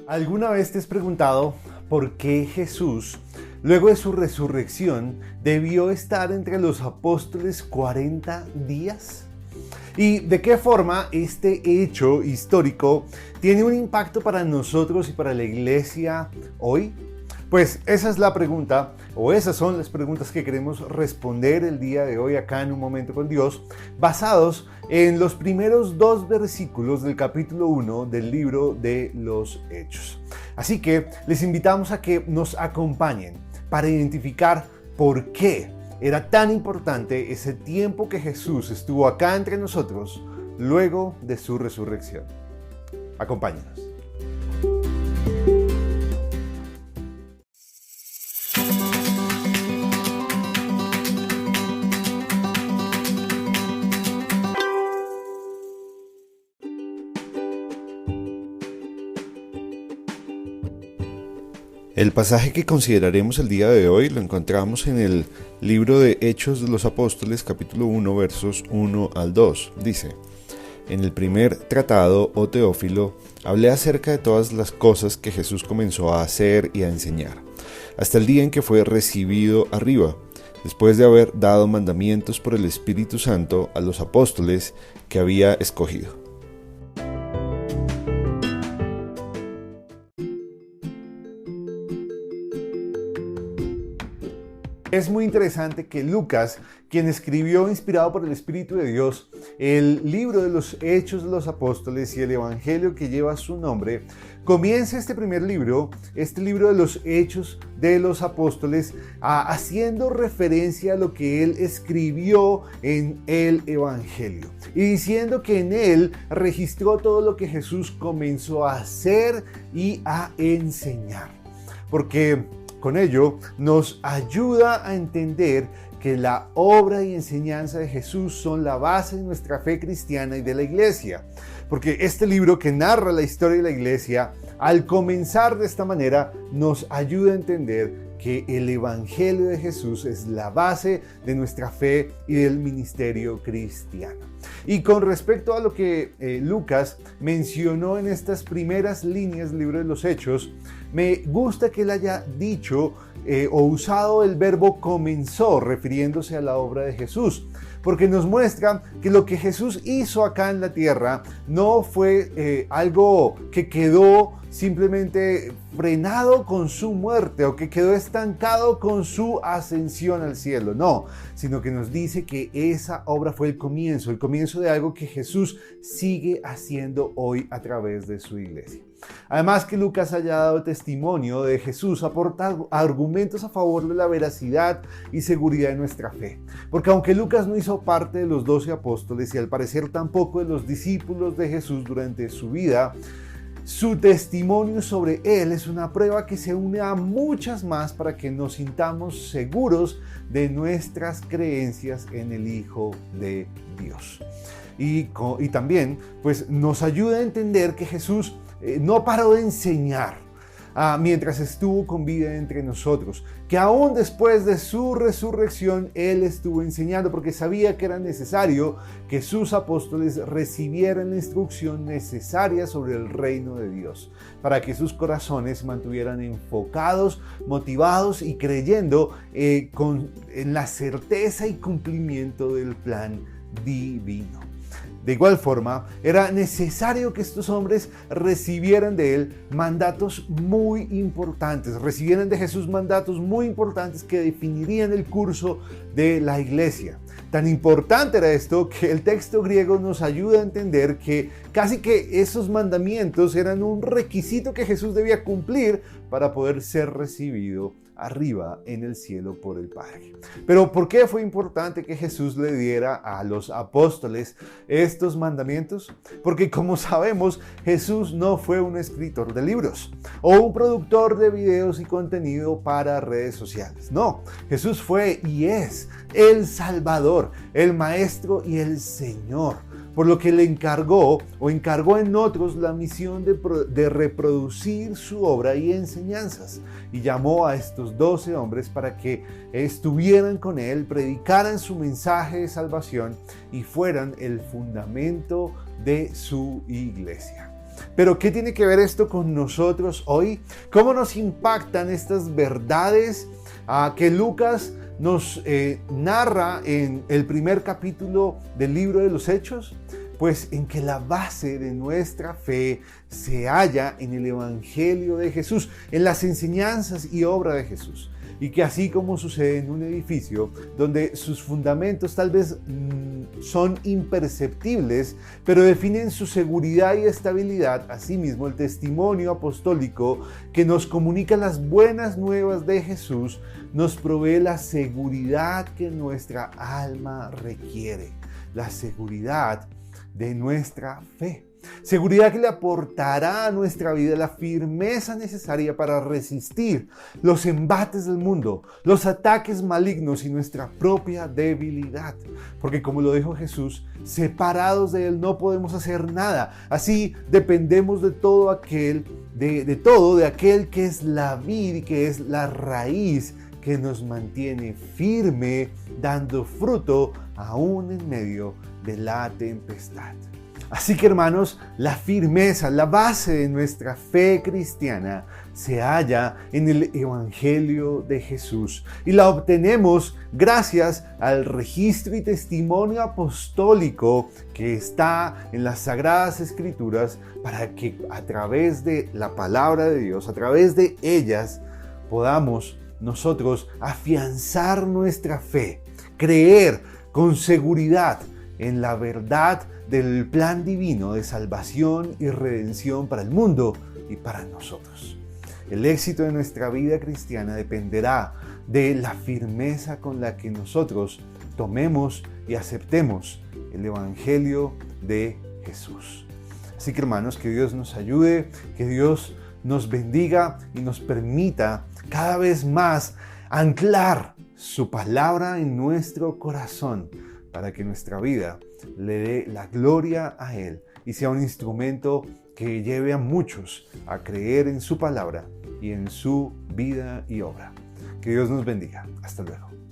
¿Alguna vez te has preguntado por qué Jesús, luego de su resurrección, debió estar entre los apóstoles 40 días? ¿Y de qué forma este hecho histórico tiene un impacto para nosotros y para la iglesia hoy? Pues esa es la pregunta, o esas son las preguntas que queremos responder el día de hoy acá en Un Momento con Dios, basados en los primeros 2 versículos del capítulo 1 del libro de los Hechos. Así que les invitamos a que nos acompañen para identificar por qué era tan importante ese tiempo que Jesús estuvo acá entre nosotros luego de su resurrección. Acompáñanos. El pasaje que consideraremos el día de hoy lo encontramos en el libro de Hechos de los Apóstoles, capítulo 1, versos 1 al 2. Dice: En el primer tratado, oh Teófilo, hablé acerca de todas las cosas que Jesús comenzó a hacer y a enseñar, hasta el día en que fue recibido arriba, después de haber dado mandamientos por el Espíritu Santo a los apóstoles que había escogido. Es muy interesante que Lucas, quien escribió, inspirado por el Espíritu de Dios, el libro de los Hechos de los Apóstoles y el Evangelio que lleva su nombre, comienza este primer libro, este libro de los Hechos de los Apóstoles, haciendo referencia a lo que él escribió en el Evangelio y diciendo que en él registró todo lo que Jesús comenzó a hacer y a enseñar. Porque con ello nos ayuda a entender que la obra y enseñanza de Jesús son la base de nuestra fe cristiana y de la iglesia. Porque este libro que narra la historia de la iglesia, al comenzar de esta manera, nos ayuda a entender que el Evangelio de Jesús es la base de nuestra fe y del ministerio cristiano. Y con respecto a lo que Lucas mencionó en estas primeras líneas del libro de los Hechos, me gusta que él haya dicho o usado el verbo comenzó, refiriéndose a la obra de Jesús, porque nos muestra que lo que Jesús hizo acá en la tierra no fue algo que quedó simplemente frenado con su muerte o que quedó estancado con su ascensión al cielo, no, sino que nos dice que esa obra fue el comienzo de algo que Jesús sigue haciendo hoy a través de su iglesia. Además que Lucas haya dado testimonio de Jesús aporta argumentos a favor de la veracidad y seguridad de nuestra fe. Porque aunque Lucas no hizo parte de los 12 apóstoles y al parecer tampoco de los discípulos de Jesús durante su vida, su testimonio sobre él es una prueba que se une a muchas más para que nos sintamos seguros de nuestras creencias en el Hijo de Dios. Y también pues, nos ayuda a entender que Jesús no paró de enseñar mientras estuvo con vida entre nosotros, que aún después de su resurrección Él estuvo enseñando porque sabía que era necesario que sus apóstoles recibieran la instrucción necesaria sobre el reino de Dios, para que sus corazones se mantuvieran enfocados, motivados y creyendo en la certeza y cumplimiento del plan divino. De igual forma, era necesario que estos hombres recibieran de él mandatos muy importantes, recibieran de Jesús mandatos muy importantes que definirían el curso de la iglesia. Tan importante era esto que el texto griego nos ayuda a entender que casi que esos mandamientos eran un requisito que Jesús debía cumplir para poder ser recibido arriba en el cielo por el Padre. Pero ¿por qué fue importante que Jesús le diera a los apóstoles estos mandamientos? Porque como sabemos, Jesús no fue un escritor de libros o un productor de videos y contenido para redes sociales. No, Jesús fue y es el Salvador, el Maestro y el Señor, por lo que le encargó en otros la misión de reproducir su obra y enseñanzas, y llamó a estos 12 hombres para que estuvieran con él, predicaran su mensaje de salvación y fueran el fundamento de su iglesia. Pero ¿qué tiene que ver esto con nosotros hoy? ¿Cómo nos impactan estas verdades que Lucas nos narra en el primer capítulo del libro de los Hechos? Pues en que la base de nuestra fe se halla en el Evangelio de Jesús, en las enseñanzas y obra de Jesús. Y que así como sucede en un edificio donde sus fundamentos tal vez son imperceptibles, pero definen su seguridad y estabilidad, asimismo el testimonio apostólico que nos comunica las buenas nuevas de Jesús nos provee la seguridad que nuestra alma requiere, la seguridad de nuestra fe. Seguridad que le aportará a nuestra vida la firmeza necesaria para resistir los embates del mundo, los ataques malignos y nuestra propia debilidad. Porque como lo dijo Jesús, separados de Él no podemos hacer nada. Así dependemos de todo aquel, de aquel que es la vid y que es la raíz que nos mantiene firme, dando fruto aún en medio de la tempestad. Así que hermanos, la firmeza, la base de nuestra fe cristiana se halla en el Evangelio de Jesús y la obtenemos gracias al registro y testimonio apostólico que está en las Sagradas Escrituras para que a través de la palabra de Dios, a través de ellas, podamos nosotros afianzar nuestra fe, creer con seguridad en la verdad del plan divino de salvación y redención para el mundo y para nosotros. El éxito de nuestra vida cristiana dependerá de la firmeza con la que nosotros tomemos y aceptemos el Evangelio de Jesús. Así que hermanos, que Dios nos ayude, que Dios nos bendiga y nos permita cada vez más anclar su palabra en nuestro corazón para que nuestra vida le dé la gloria a Él y sea un instrumento que lleve a muchos a creer en su palabra y en su vida y obra. Que Dios nos bendiga. Hasta luego.